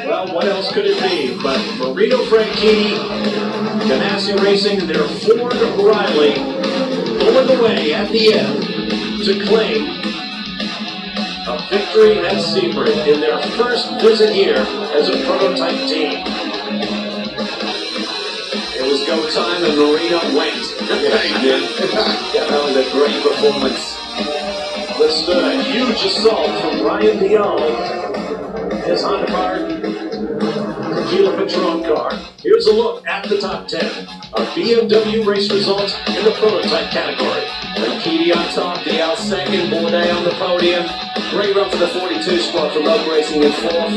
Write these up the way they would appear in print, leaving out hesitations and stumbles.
Well, what else could it be but Marino Franchitti, Ganassi Racing, and their Ford Riley pulling away at the end to claim a victory at Sebring in their first visit here as a prototype team. It was go time and Marino went. Yeah, he did. Yeah, that was a great performance. Withstood a huge assault from Ryan Dial. His Honda car, Tequila Patron car. Here's a look at the top 10 of BMW race results in the prototype category. Franchitti on top, Dial second, Bourdais on the podium. Great run for the 42 squad from Oak Racing in fourth.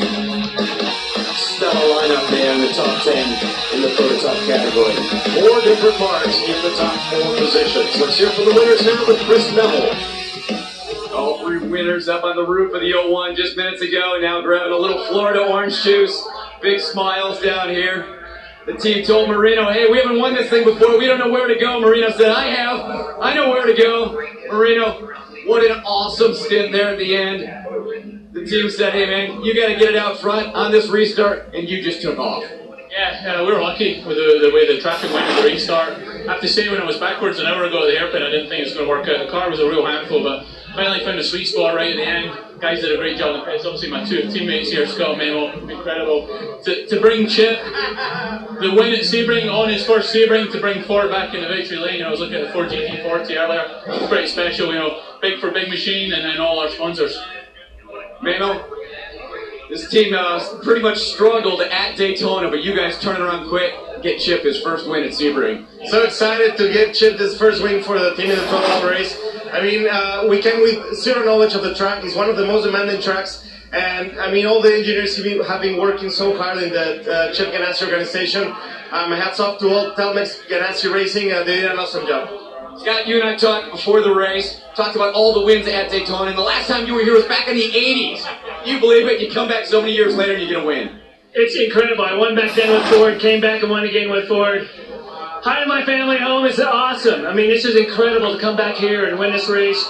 Stellar lineup there in the top 10 in the prototype category. 4 different marks in the top 4 positions. Let's hear from the winners now with Chris Neville. All 3 winners up on the roof of the 01 just minutes ago, now grabbing a little Florida orange juice. Big smiles down here. The team told Marino, hey, we haven't won this thing before. We don't know where to go. Marino said, I have. I know where to go. Marino, what an awesome stint there at the end. The team said, hey, man, you got to get it out front on this restart, and you just took off. Yeah, we were lucky with the way the traffic went at the restart. I have to say, when I was backwards an hour ago at the hairpin, I didn't think it was going to work out. The car was a real handful, but finally found a sweet spot right at the end. Guys did a great job in the pits. Obviously, my 2 teammates here, Scott Memo, incredible. To bring Chip, the win at Sebring, on his first Sebring, to bring Ford back in the victory lane. I was looking at the Ford GT40 earlier. It's pretty special, big for Big Machine, and then all our sponsors. Memo, this team pretty much struggled at Daytona, but you guys turn around quick, get Chip his first win at Sebring. So excited to get Chip this first win for the team in the 12-hour race. I mean, we came with zero knowledge of the track. It's one of the most demanding tracks. And I mean, all the engineers have been working so hard in the Chip Ganassi organization. My hats off to all Telmex Ganassi Racing. They did an awesome job. Scott, you and I talked before the race, talked about all the wins at Daytona, and the last time you were here was back in the 80s. You believe it? You come back so many years later and you're going to win. It's incredible. I won back then with Ford, came back and won again with Ford. Hi to my family at home. It's awesome. I mean, this is incredible to come back here and win this race.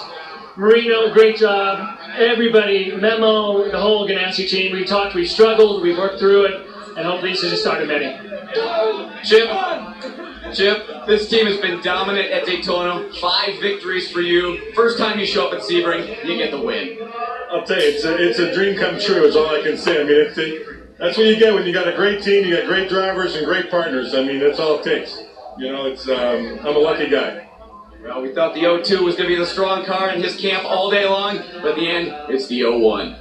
Marino, great job. Everybody, Memo, the whole Ganassi team. We talked, we struggled, we worked through it, and hopefully this is the start of many. Chip, this team has been dominant at Daytona. 5 victories for you. First time you show up at Sebring, you get the win. I'll tell you, it's a dream come true is all I can say. I mean, that's what you get when you got a great team, you got great drivers and great partners. I mean, that's all it takes. I'm a lucky guy. Well, we thought the 02 was going to be the strong car in his camp all day long, but in the end, it's the 01.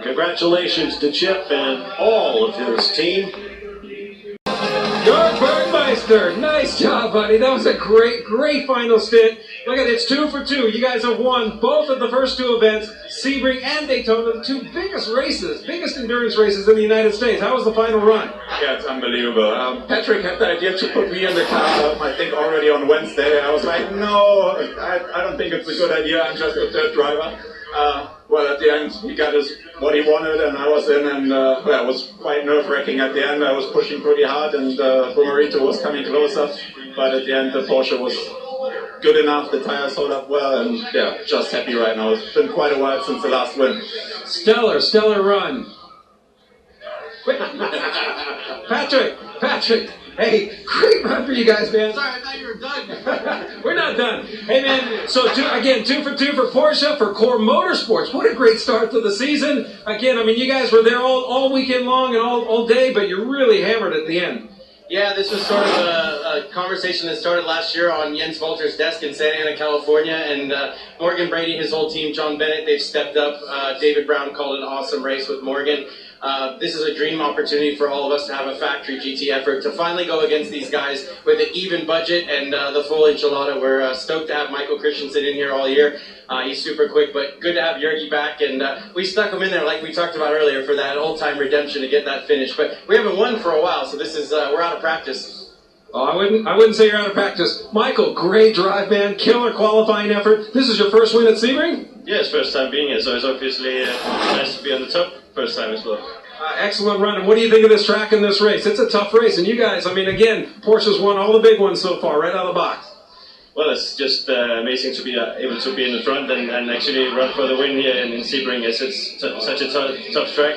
Congratulations to Chip and all of his team. Good Bergmeister, nice job, buddy. That was a great final stint. Look at it, it's 2 for 2. You guys have won both of the first 2 events, Sebring and Daytona, the 2 biggest races, biggest endurance races in the United States. How was the final run? Yeah, it's unbelievable. Patrick had the idea to put me in the car, I think already on Wednesday. I was like, no, I don't think it's a good idea. I'm just a third driver. Well, at the end, he got what he wanted, and I was in, and it was quite nerve-wracking at the end. I was pushing pretty hard, and Bomarito was coming closer, but at the end, the Porsche was good enough. The tires held up well, and yeah, just happy right now. It's been quite a while since the last win. Stellar run. Patrick, hey, great run for you guys, man. Sorry, I thought you were done. We're not done. Hey, man, so 2 for 2 for Porsche, for Core Motorsports. What a great start to the season. Again, I mean, you guys were there all weekend long and all day, but you really hammered at the end. Yeah, this was sort of a conversation that started last year on Jens Walter's desk in Santa Ana, California, and Morgan Brady, his whole team, John Bennett, they've stepped up. David Brown called it an awesome race with Morgan. This is a dream opportunity for all of us to have a factory GT effort, to finally go against these guys with an even budget and the full enchilada. We're stoked to have Michael Christensen in here all year. He's super quick, but good to have Jurgi back, and we stuck him in there like we talked about earlier for that old-time redemption to get that finish. But we haven't won for a while, so this is we're out of practice. Oh, I wouldn't say you're out of practice. Michael, great drive, man. Killer qualifying effort. This is your first win at Sebring? Yeah, it's first time being here, so it's obviously nice to be on the top. First time as well. Excellent run. And what do you think of this track and this race? It's a tough race, and you guys, I mean, again, Porsche's won all the big ones so far, right out of the box. Well, it's just amazing to be able to be in the front and actually run for the win here in Sebring. It's such a tough track.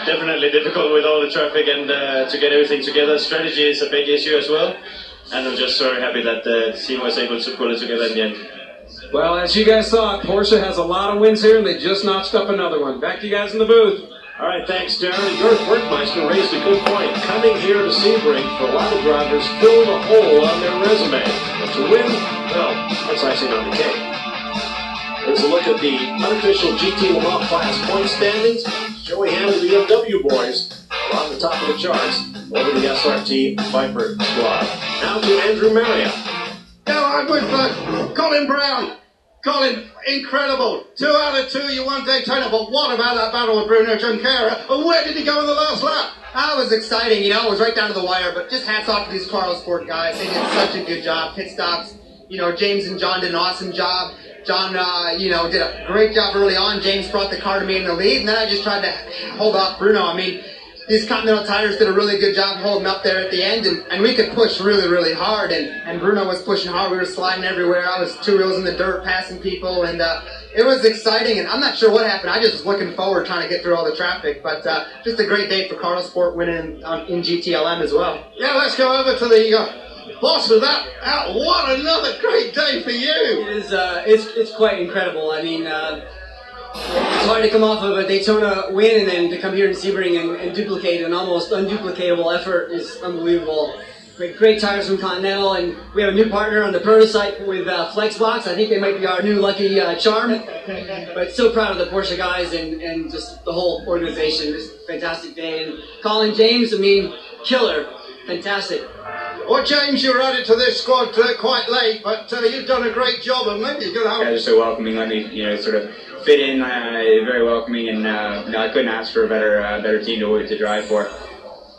definitely difficult with all the traffic and to get everything together. Strategy is a big issue as well, and I'm just very happy that the team was able to pull it together in the end. Well, as you guys saw, Porsche has a lot of wins here, and they just notched up another one. Back to you guys in the booth. All right, thanks, Darren. Gert Werkmeister raised a good point. Coming here to Sebring for a lot of drivers filled a hole on their resume. But to win, well, that's icing on the cake. Here's a look at the unofficial GT Le Mans class point standings. Joey Hand and the BMW boys are on the top of the charts over the SRT Viper squad. Now to Andrew Marriott. Yeah, I'm with Colin Brown. Colin, incredible. 2 out of 2, you won Daytona, but what about that battle with Bruno Junqueira? And where did he go in the last lap? That was exciting, you know, it was right down to the wire, but just hats off to these Carl Sport guys. They did such a good job. Pit stops, you know, James and John did an awesome job. John, you know, did a great job early on. James brought the car to me in the lead, and then I just tried to hold off Bruno. I mean, these Continental tires did a really good job holding up there at the end, and we could push really, really hard, and Bruno was pushing hard. We were sliding everywhere. I was 2 wheels in the dirt, passing people, and it was exciting, and I'm not sure what happened. I just was looking forward, trying to get through all the traffic, but just a great day for Carl Sport winning in GTLM as well. Yeah, let's go over to the boss of that. What another great day for you. It is, it's quite incredible. I mean, it's hard to come off of a Daytona win and then to come here to Sebring and duplicate an almost unduplicatable effort is unbelievable. Great tires from Continental, and we have a new partner on the prototype with Flexbox. I think they might be our new lucky charm. But so proud of the Porsche guys and just the whole organization. Just a fantastic day. And Colin James, I mean, killer. Fantastic. Well, James, you're added to this squad quite late, but you've done a great job, and maybe you're going to have... Yeah, they're so welcoming, let me, sort of fit in, very welcoming, and I couldn't ask for a better team to drive for.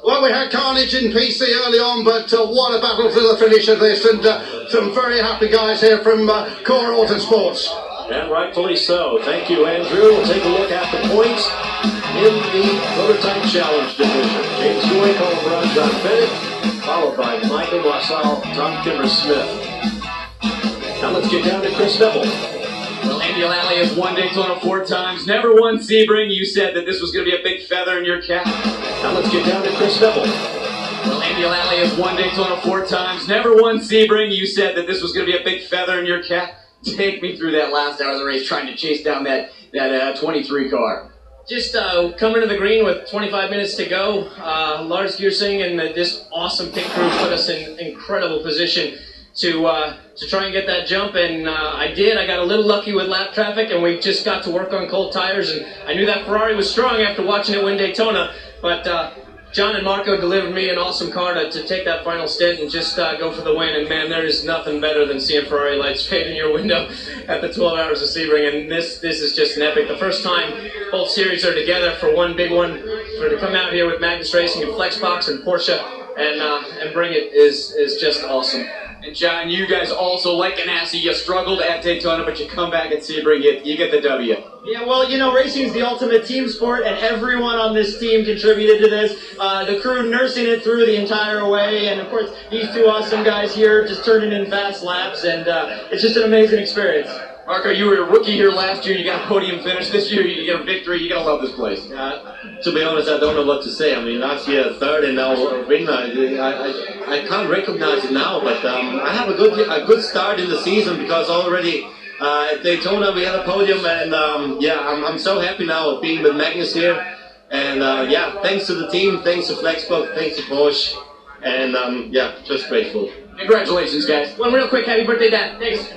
Well, we had carnage in PC early on, but what a battle to the finish of this, and some very happy guys here from Core Autosports. And rightfully so. Thank you, Andrew. We'll take a look at the points in the Prototype Challenge division. James Joy, Colin Brown, John Bennett, followed by Michael Marcel, Tom Kimmer-Smith. Now let's get down to Chris Neville. Well, Andy Lally has won Daytona 4 times, never won Sebring. You said that this was going to be a big feather in your cap. Now let's get down to Chris Neville. Well, Andy Lally has won Daytona 4 times, never won Sebring. You said that this was going to be a big feather in your cap. Take me through that last hour of the race, trying to chase down that 23 car. Just coming to the green with 25 minutes to go, Lars Giersing and this awesome pit crew put us in incredible position to try and get that jump, and I did. I got a little lucky with lap traffic, and we just got to work on cold tires, and I knew that Ferrari was strong after watching it win Daytona, but John and Marco delivered me an awesome car to take that final stint and just go for the win, and man, there is nothing better than seeing Ferrari lights fade in your window at the 12 hours of Sebring, and this is just an epic. The first time both series are together for one big one, to come out here with Magnus Racing and Flexbox and Porsche and bring it is just awesome. And John, you guys also, like Ganassi, you struggled at Daytona, but you come back at Sebring, you get the W. Yeah, well, racing is the ultimate team sport, and everyone on this team contributed to this. The crew nursing it through the entire way, and of course, these two awesome guys here just turning in fast laps, and it's just an amazing experience. Marco, you were a rookie here last year. You got a podium finish. This year, you get a victory. You gotta love this place. To be honest, I don't know what to say. I mean, last year third and now winner. I can't recognize it now, but I have a good start in the season because already at Daytona we had a podium, and I'm so happy now being with Magnus here. And thanks to the team, thanks to Flexbox, thanks to Porsche, and just grateful. Congratulations, guys. One real quick happy birthday, Dad. Thanks.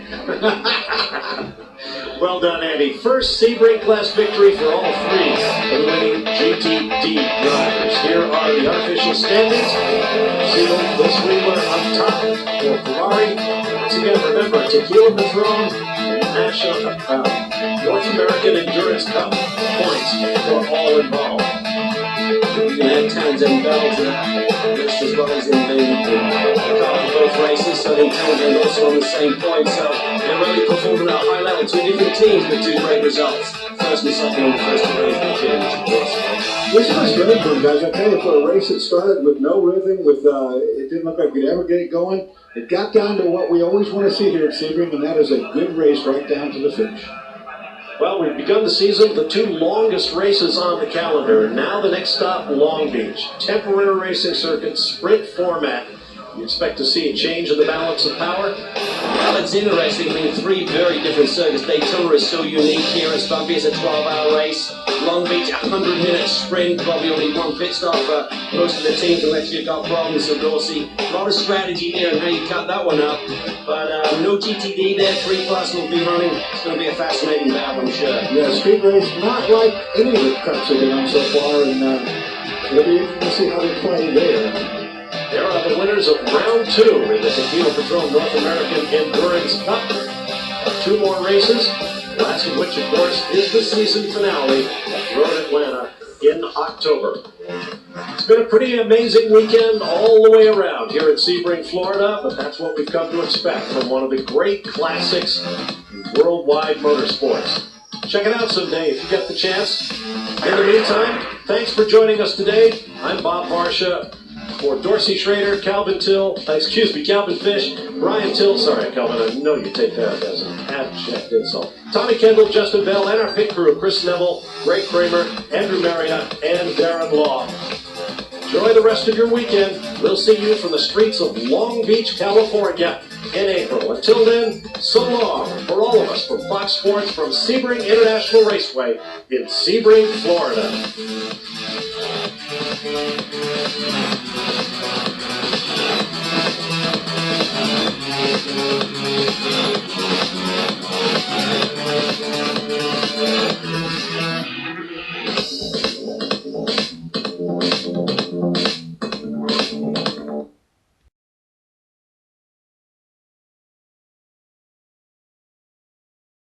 Well done, Andy. First Sebring class victory for all three of the winning GTD drivers. Here are the unofficial standings. Siegel, this wheeler on top for Ferrari. Once again, remember, Tequila Patron and National North American Endurance Cup points for all involved. You can add Towns and Bell to that list as well as in the car for both races, so then Towns and also on the same point. So they're really performing at a high level. Two different teams with two great results. First and second on the first arrangement championship. This was good for guys. I tell you, for a race that started with no rhythm, it didn't look like we'd ever get it going. It got down to what we always want to see here at Sebring, and that is a good race right down to the finish. Well, we've begun the season with the two longest races on the calendar. Now the next stop, Long Beach. Temporary racing circuit, sprint format. You expect to see a change in the balance of power? Well, it's interesting. I mean, three very different circuits. Daytona is so unique here. It's Bumpy. It's a 12-hour race. Long Beach, a 100-minute sprint. Probably only one pit stop for most of the teams unless you've got problems. So we'll see a lot of strategy there and how you cut that one up. But no GTD there. 3+ will be running. It's going to be a fascinating battle, I'm sure. Yeah, speed race, not like any of the cups that have been on so far, and it'll be interesting to see how they play there. There are the winners of round 2 in the Tequila Patron North American Endurance Cup. 2 more races, last of which, of course, is the season finale at Road Atlanta in October. It's been a pretty amazing weekend all the way around here at Sebring, Florida, but that's what we've come to expect from one of the great classics in worldwide motorsports. Check it out someday if you get the chance. In the meantime, thanks for joining us today. I'm Bob Varsha. For Dorsey Schrader, Calvin Fish, Brian Till, sorry, Calvin, I know you take that as an abject insult. Tommy Kendall, Justin Bell, and our pit crew, Chris Neville, Ray Kramer, Andrew Marriott, and Darren Law. Enjoy the rest of your weekend. We'll see you from the streets of Long Beach, California in April. Until then, so long for all of us from Fox Sports from Sebring International Raceway in Sebring, Florida.